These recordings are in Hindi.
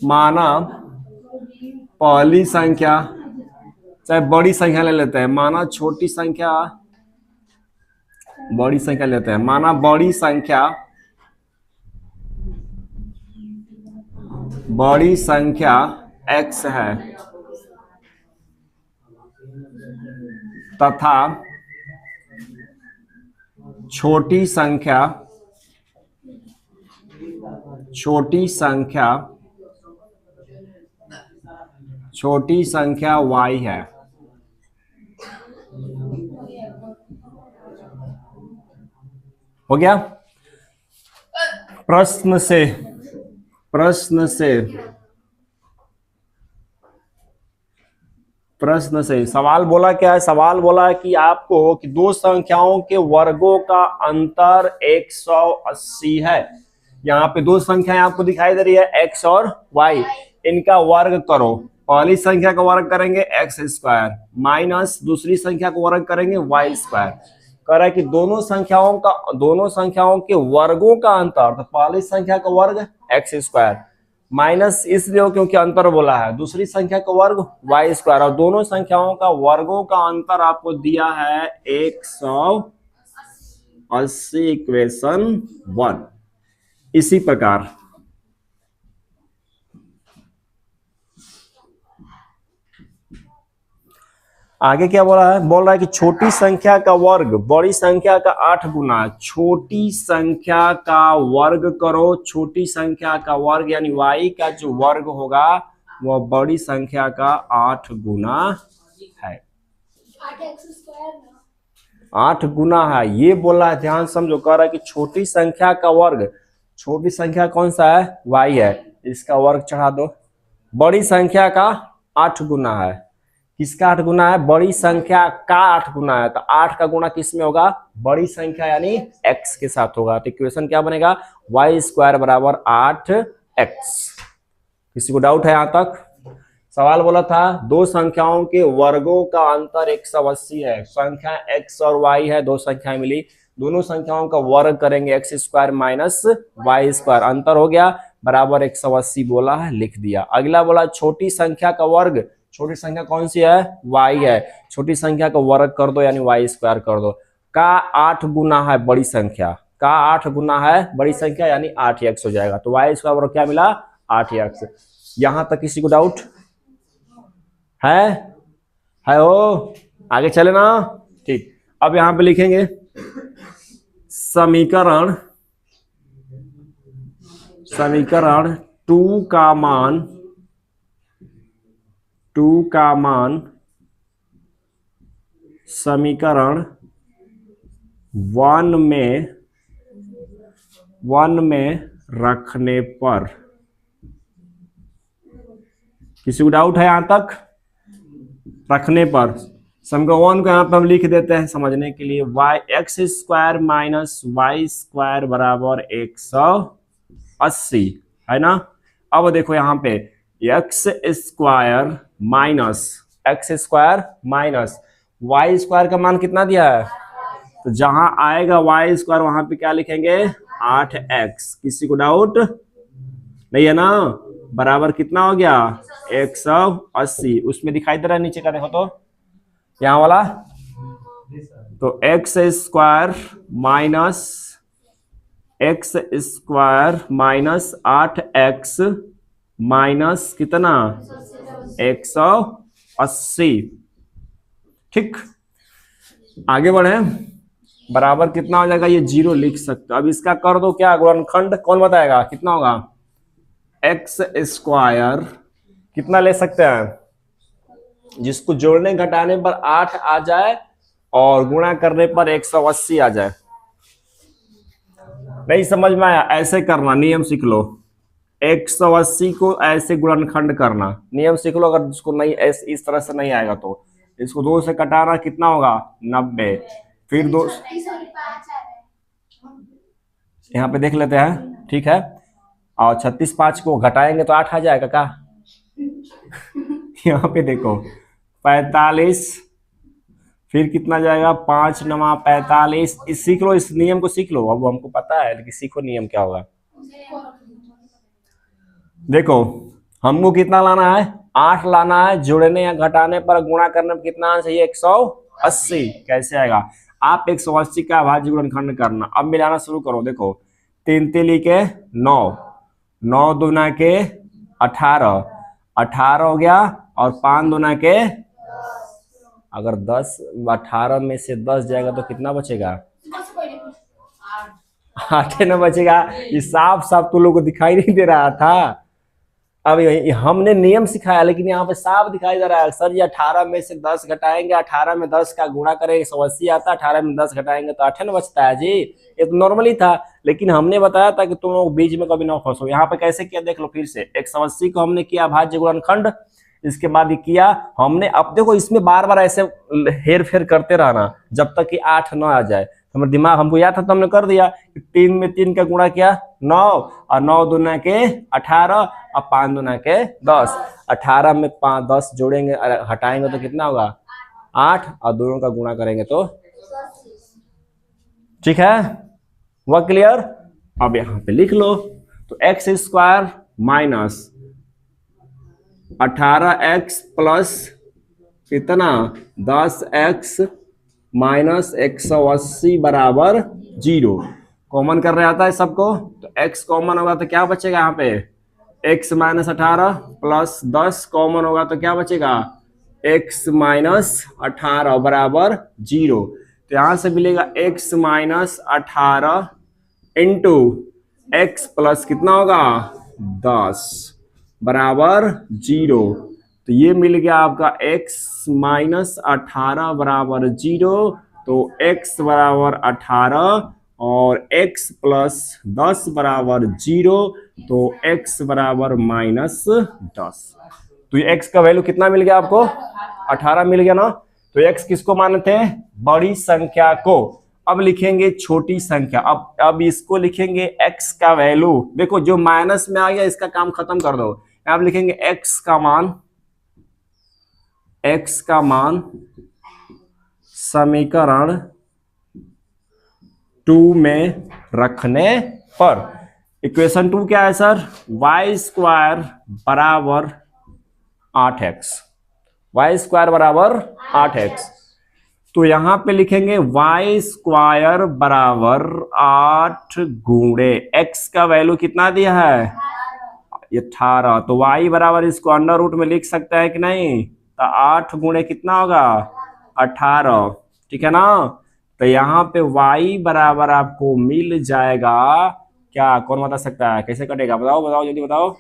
माना पहली संख्या, चाहे बड़ी संख्या ले लेते हैं, माना छोटी संख्या, बड़ी संख्या लेते हैं, माना बड़ी संख्या x है तथा छोटी संख्या y है। हो गया? प्रश्न से सवाल बोला क्या है? सवाल बोला है कि आपको कि दो संख्याओं के वर्गों का अंतर 180 है। यहाँ पे दो संख्याएं आपको दिखाई दे रही है x और y, इनका वर्ग करो। पहली संख्या का वर्ग करेंगे एक्स स्क्वायर माइनस दूसरी संख्या को वर्ग करेंगे वाई स्क्वायर। कह रहा है कि दोनों संख्याओं के वर्गों का अंतर, तो पहली संख्या का वर्ग एक्स स्क्वायर माइनस इसलिए क्योंकि अंतर बोला है, दूसरी संख्या का वर्ग वाई स्क्वायर, और दोनों संख्याओं का वर्गों का अंतर आपको दिया है 180 इक्वेशन 1। इसी प्रकार आगे क्या बोला है? बोल रहा है कि छोटी संख्या का वर्ग बड़ी संख्या का 8 गुना, छोटी संख्या का वर्ग करो। छोटी संख्या का वर्ग यानी y का जो वर्ग होगा वह बड़ी संख्या का 8 गुना है। 8 गुना है ये बोला है, ध्यान समझो। कह रहा है कि छोटी संख्या का वर्ग, छोटी संख्या कौन सा है? y है, इसका वर्ग चढ़ा दो। बड़ी संख्या का 8 गुना है, किसका 8 गुना है? बड़ी संख्या का 8 गुना है, तो 8 का गुना किस में होगा? बड़ी संख्या यानी x के साथ होगा। तो इक्वेशन क्या बनेगा? y स्क्वायर बराबर 8x। किसी को डाउट है यहाँ तक? सवाल बोला था दो संख्याओं के वर्गों का अंतर 180 है। संख्या x और y है, दो संख्याएं मिली, दोनों संख्याओं का वर्ग करेंगे x square minus y square, अंतर हो गया बराबर 180 बोला है, लिख दिया। अगला बोला छोटी संख्या का वर्ग, छोटी संख्या कौन सी है? y है, छोटी संख्या का वर्ग कर दो यानी वाई स्क्वायर कर दो। का 8 गुना है बड़ी संख्या, का 8 गुना है बड़ी संख्या यानी 8x हो जाएगा, तो वाई स्क्वायर बराबर क्या मिला? 8x। यहां तक किसी को डाउट है ओ? आगे चले ना? ठीक। अब यहां पे लिखेंगे समीकरण 2 का मान समीकरण 1 में रखने पर। किसी को डाउट है यहां तक? रखने पर समीकरण 1 को यहां पे हम लिख देते हैं समझने के लिए, x square minus y square बराबर 180 है ना। अब देखो यहाँ पे x square minus y square का मान कितना दिया है? तो जहां आएगा वाई स्क्वायर वहां पे क्या लिखेंगे? 8x। किसी को डाउट नहीं है ना? बराबर कितना हो गया? 180। उसमें दिखाई दे रहा है नीचे का, देखो तो यहाँ वाला, तो x square minus 8x minus कितना? 180। ठीक, आगे बढ़े। बराबर कितना हो जाएगा? ये 0 लिख सकते हो। अब इसका कर दो क्या गुणनखंड, कौन बताएगा कितना होगा? x स्क्वायर कितना ले सकते हैं? जिसको जोड़ने घटाने पर 8 आ जाए और गुणा करने पर 180 आ जाए। नहीं समझ में आया? ऐसे करना, नियम सीख लो। 180 को ऐसे गुणनखंड करना, नियम सीख लो। अगर जिसको नहीं इस तरह से नहीं आएगा तो इसको 2 से कटाना, कितना होगा? 90। फिर 2 यहाँ पे देख लेते हैं, ठीक है। और 36 5 को घटाएंगे तो 8 आ जाएगा का? यहाँ पे देखो 45, फिर कितना जाएगा? 5 9 45। इस सीख लो, इस नियम को सीख लो। अब हमको पता है लेकिन सीखो नियम क्या होगा। देखो हमको कितना लाना है, 8 लाना है। जोड़ने या घटाने पर गुणा करने पर कितना आना चाहिए, 180। कैसे आएगा, आप 180 का अभाज्य गुणनखंड करना। अब मिलाना शुरू करो, देखो 3 3 के 9, 9 दूना के 18, 18 हो गया, और 5 दूना के, अगर 10 18 में से 10 जाएगा तो कितना बचेगा, 8 न बचेगा। ये साफ साफ तो लोगों को दिखाई नहीं दे रहा था। अब हमने नियम सिखाया, लेकिन यहाँ पे साफ दिखाई दे रहा है। सर ये 18 में से 10 घटाएंगे, 18 में 10 का गुणा करेंगे 180 आता है, 18 में 10 घटाएंगे तो 8 न बचता है जी। ये तो नॉर्मली था, लेकिन हमने बताया था कि तुम लोग बीच में कभी ना फंसो। यहाँ पे कैसे किया देख लो फिर से, 180 को हमने किया भाज्य गुणनखंड, इसके बाद ये किया हमने। अब देखो इसमें बार बार ऐसे हेर फेर करते रहना जब तक कि 8 न आ जाए। हमारा दिमाग, हमको याद था तो हमने कर दिया। 3 में 3 का गुणा किया 9, और 9 दूना के 18, और 5 दूना के 10। 18 में 5 10 जोड़ेंगे हटाएंगे तो कितना होगा, 8, और दोनों का गुणा करेंगे तो, ठीक है, वह क्लियर। अब यहाँ पे लिख लो, तो x square minus 18x plus कितना 10x माइनस 180 बराबर 0। कॉमन कर रहे आता है सबको, तो x कॉमन होगा तो क्या बचेगा यहाँ पे, x माइनस 18 प्लस 10 कॉमन होगा तो क्या बचेगा, x माइनस 18 बराबर 0। तो यहाँ से मिलेगा x minus 18 into x plus कितना होगा 10 बराबर 0। तो ये मिल गया आपका x माइनस 18 बराबर 0। तो x बराबर 18 और x प्लस 10 बराबर 0, तो x बराबर माइनस 10। तो ये x का वैल्यू कितना मिल गया आपको, 18 मिल गया ना। तो x किसको मानते हैं, बड़ी संख्या को। अब लिखेंगे छोटी संख्या। अब इसको लिखेंगे x का वैल्यू। देखो जो माइनस में आ गया इसका काम खत्म कर दो। अब लिखेंगे x का मान समीकरण 2 में रखने पर, इक्वेशन 2 क्या है सर, y स्क्वायर बराबर 8x, y स्क्वायर बराबर 8x। तो यहां पे लिखेंगे y स्क्वायर बराबर 8 गुणे x का वैल्यू कितना दिया है 18। तो y बराबर इसको अंडर रूट में लिख सकता है कि नहीं, तो 8 गुणे कितना होगा 18, ठीक है ना। तो यहाँ पे y बराबर आपको मिल जाएगा क्या, कौन बता सकता है कैसे कटेगा, बताओ बताओ जल्दी बताओ।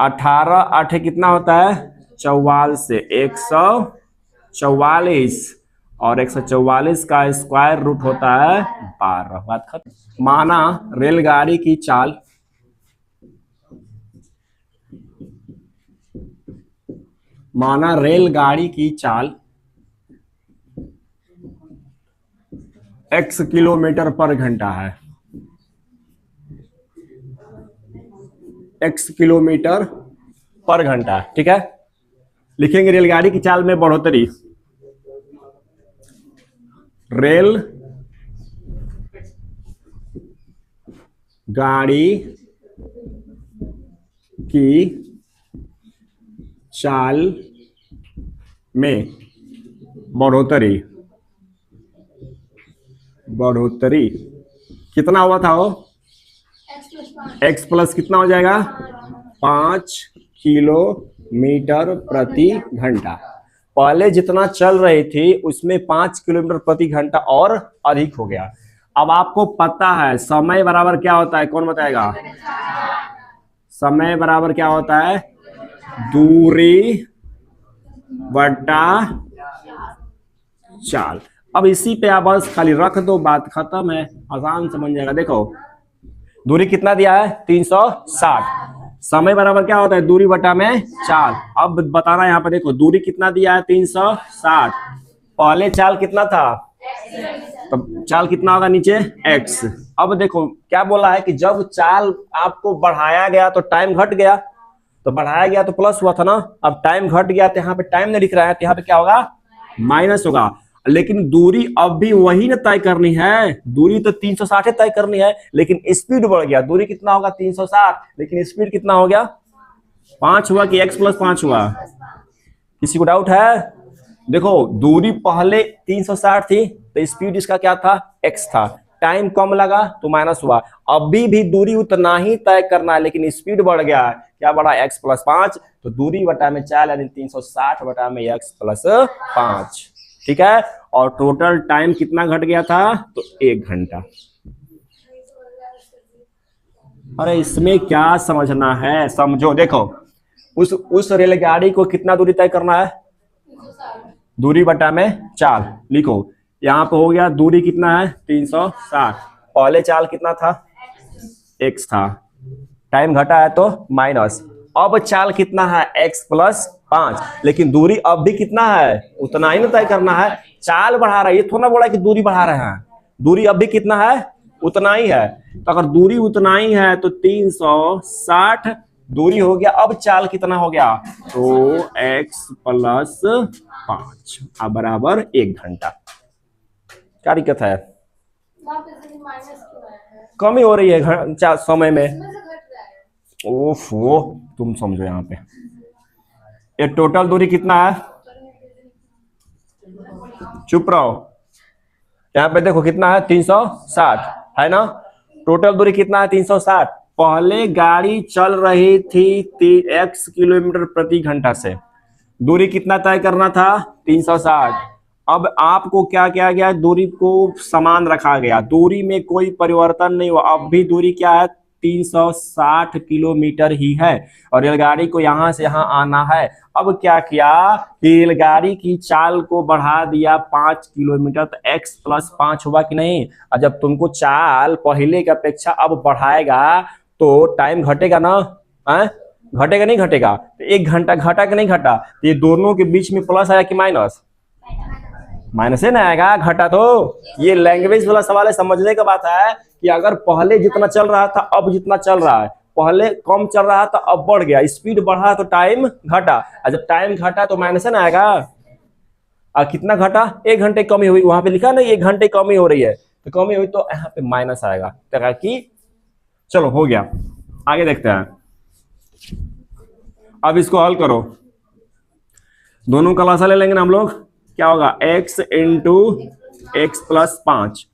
18 8 कितना होता है 44 से 144, और 144 का स्क्वायर रूट होता है 12। बात खत्म। माना रेलगाड़ी की चाल x किलोमीटर पर घंटा है, x किलोमीटर पर घंटा, ठीक है। लिखेंगे रेलगाड़ी की चाल में बढ़ोतरी, रेल गाड़ी की चाल में बढ़ोतरी कितना हुआ था वो, x प्लस कितना हो जाएगा 5 किलोमीटर प्रति घंटा। पहले जितना चल रही थी उसमें 5 किलोमीटर प्रति घंटा और अधिक हो गया। अब आपको पता है समय बराबर क्या होता है, कौन बताएगा, समय बराबर क्या होता है दूरी बटा चाल। अब इसी पे आप बस खाली रख दो, बात खत्म है, आसान समझ जाएगा। देखो दूरी कितना दिया है 360, समय बराबर क्या होता है दूरी बटा में चाल। अब बताना यहाँ पे, देखो दूरी कितना दिया है 360, पहले चाल कितना था, तो चाल कितना होगा नीचे x। अब देखो क्या बोला है कि जब चाल आपको बढ़ाया गया तो टाइम घट गया, तो बढ़ाया गया तो प्लस हुआ था ना, अब टाइम घट गया तो यहाँ पे टाइम नहीं दिख रहा है, तो यहाँ पे क्या होगा माइनस होगा। लेकिन दूरी अब भी वही ना तय करनी है, दूरी तो 360 तय करनी है, लेकिन स्पीड बढ़ गया। दूरी कितना होगा 360, लेकिन स्पीड कितना हो गया 5 हुआ कि x प्लस 5 हुआ? किसी को डाउट है? देखो दूरी पहले 360 थी तो स्पीड इसका क्या था x था, टाइम कम लगा तो माइनस हुआ। अभी भी दूरी उतना ही तय करना है लेकिन स्पीड बढ़ गया है, क्या बढ़ा x प्लस 5, तो दूरी बटा में 4 यानी 360 बटा में x प्लस 5, ठीक है। और टोटल टाइम कितना घट गया था, तो 1 घंटा। अरे इसमें क्या समझना है, समझो। देखो उस रेलगाड़ी को कितना दूरी तय करना है, दूरी बटा में 4 लिखो। यहाँ पे हो गया दूरी कितना है 360, पहले चाल कितना था x था, टाइम घटा है तो माइनस, अब चाल कितना है x प्लस 5, लेकिन दूरी अब भी कितना है उतना ही ना तय करना है, चाल बढ़ा रहा है, ये थोड़ा बोला कि दूरी बढ़ा रहे हैं, दूरी अब भी कितना है उतना ही है। तो अगर दूरी उतना ही है तो 360 दूरी हो गया, अब चाल कितना हो गया, तो x प्लस 5 अब बराबर 1 घंटा। क्या दिक्कत है, कमी हो रही है समय में। ओफो तुम समझो, यहाँ पे ये टोटल दूरी कितना है, चुप रहो, यहाँ पे देखो कितना है 360 है ना, टोटल दूरी कितना है 360। पहले गाड़ी चल रही थी x किलोमीटर प्रति घंटा से, दूरी कितना तय करना था 360। अब आपको क्या किया गया, दूरी को समान रखा गया, दूरी में कोई परिवर्तन नहीं हुआ, अब भी दूरी क्या है 360 किलोमीटर ही है, और रेलगाड़ी को यहां से यहां आना है। अब क्या किया कि रेलगाड़ी की चाल को बढ़ा दिया 5 किलोमीटर, तो x प्लस 5 हुआ कि नहीं। और जब तुमको चाल पहले की अपेक्षा अब बढ़ाएगा तो टाइम घटेगा ना, है घटेगा नहीं घटेगा, तो 1 घंटा घटा कि नहीं घटा, तो ये दोनों के बीच में प्लस आया कि माइनस, माइनस है ना आएगा, घटा। तो ये लैंग्वेज वाला सवाल है, समझने का बात है कि अगर पहले जितना चल रहा था अब जितना चल रहा है, पहले कम चल रहा था अब बढ़ गया, स्पीड बढ़ा तो टाइम घटा, और जब टाइम घटा तो माइनस है ना आएगा। और कितना घटा, 1 घंटे कमी हुई, वहां पे लिखा ना 1 घंटे कमी हो रही है, तो कमी हुई तो यहाँ पे माइनस आएगा। तो कि चलो हो गया, आगे देखते हैं। अब इसको हल करो, दोनों का लसा ले लेंगे ना हम लोग, क्या होगा x इंटू एक्स प्लस 5,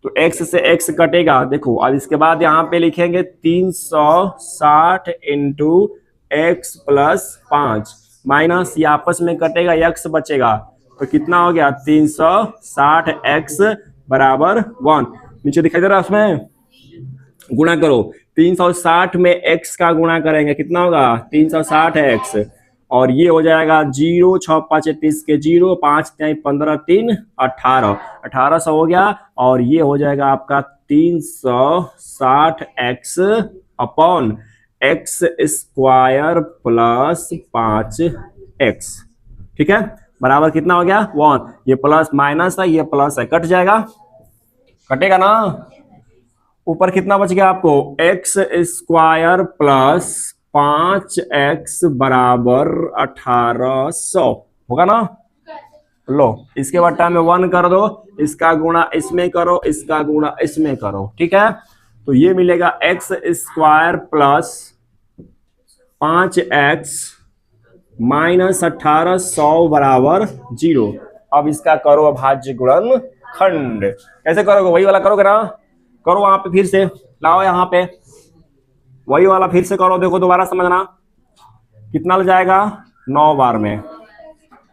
तो x से x कटेगा। देखो अब इसके बाद यहाँ पे लिखेंगे 360 इंटू एक्स प्लस 5 माइनस, ये आपस में कटेगा x बचेगा, तो कितना हो गया 360 x बराबर 1। नीचे दिखाई दे रहा है, उसमें गुणा करो, 360 में x का गुणा करेंगे कितना होगा 360 x, और ये हो जाएगा 0 6 5 30 के 0 5 15 3 18 1800 हो गया, और ये हो जाएगा आपका 360 x upon x square plus 5x, ठीक है, बराबर कितना हो गया 1। ये प्लस माइनस है, ये प्लस है, कट जाएगा, कटेगा ना। ऊपर कितना बच गया आपको x स्क्वायर प्लस 5x बराबर 1800 होगा ना। लो इसके बट्टा में 1 कर दो, इसका गुणा इसमें करो, इसका गुणा इसमें करो, ठीक है, तो ये मिलेगा x square plus 5x minus 1800 बराबर 0। अब इसका करो अभाज्य गुणन खंड, कैसे करोगे, वही वाला करोगे ना, करो वहां पे फिर से लाओ, यहाँ पे वही वाला फिर से करो। देखो दोबारा समझना, कितना लग जाएगा 9 बार में,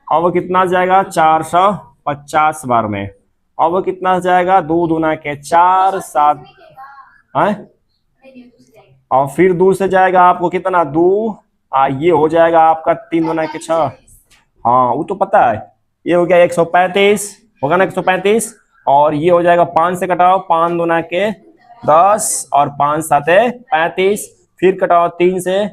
अब कितना जाएगा 450 बार में, अब कितना जाएगा 2 दूना के 4 7 है, और फिर 2 से जाएगा आपको कितना 2, ये हो जाएगा आपका 3 दूना के 6, हाँ वो तो पता है, ये हो गया 135 होगा ना 135, और ये हो जाएगा 5 से कटाओ, 5 दूना के 10 और 5 साते 35, फिर कटाओ 3 से,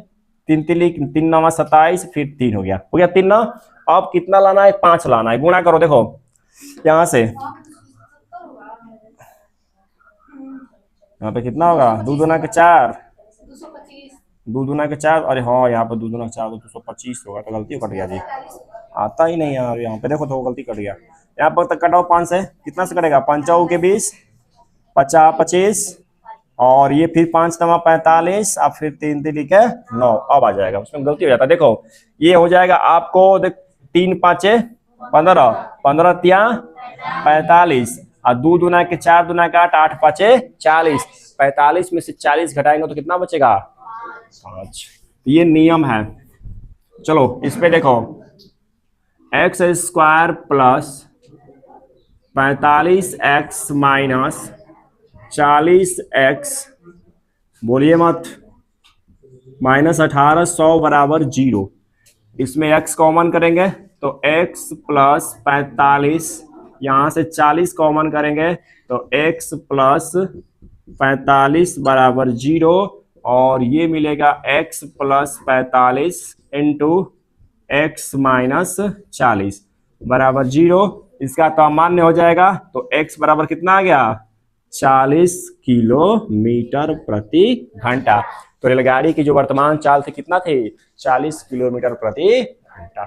3 तिली 3 9 27, फिर 3 हो गया 3 9। अब कितना लाना है 5 लाना है, गुणा करो, देखो यहां से यहाँ पे कितना होगा 2 दूना के 4 दो दूना के चार, अरे हाँ यहाँ पे दो दूना चार, 225 होगा, तो गलती कट गया जी, आता ही नहीं यार, यहाँ पे देखो तो गलती कट गया। यहाँ पर तक कटाओ 5 से, कितना से कटेगा, 5 के 20, 50 25, और ये फिर 5 तमा 45, और फिर 3 3 के 9, अब आ जाएगा, उसमें गलती हो जाता है। देखो ये हो जाएगा आपको, देख 3 5 15, 15 तिया 45, और 2 दूना के 4 दूना के 8, 8 5 40, 45 में से 40 घटाएंगे तो कितना बचेगा, 5। ये नियम है। चलो इस पे देखो, x square plus 45x minus 40x, बोलिए मत, माइनस 1800 बराबर 0। इसमें x कॉमन करेंगे तो x प्लस 45, यहाँ से 40 कॉमन करेंगे तो x प्लस 45 बराबर 0, और ये मिलेगा x plus 45 into x minus 40 बराबर 0। इसका तो अमान्य हो जाएगा, तो x बराबर कितना आ गया, 40 किलोमीटर प्रति घंटा। तो रेलगाड़ी की जो वर्तमान चाल थी कितना थी, 40 किलोमीटर प्रति घंटा।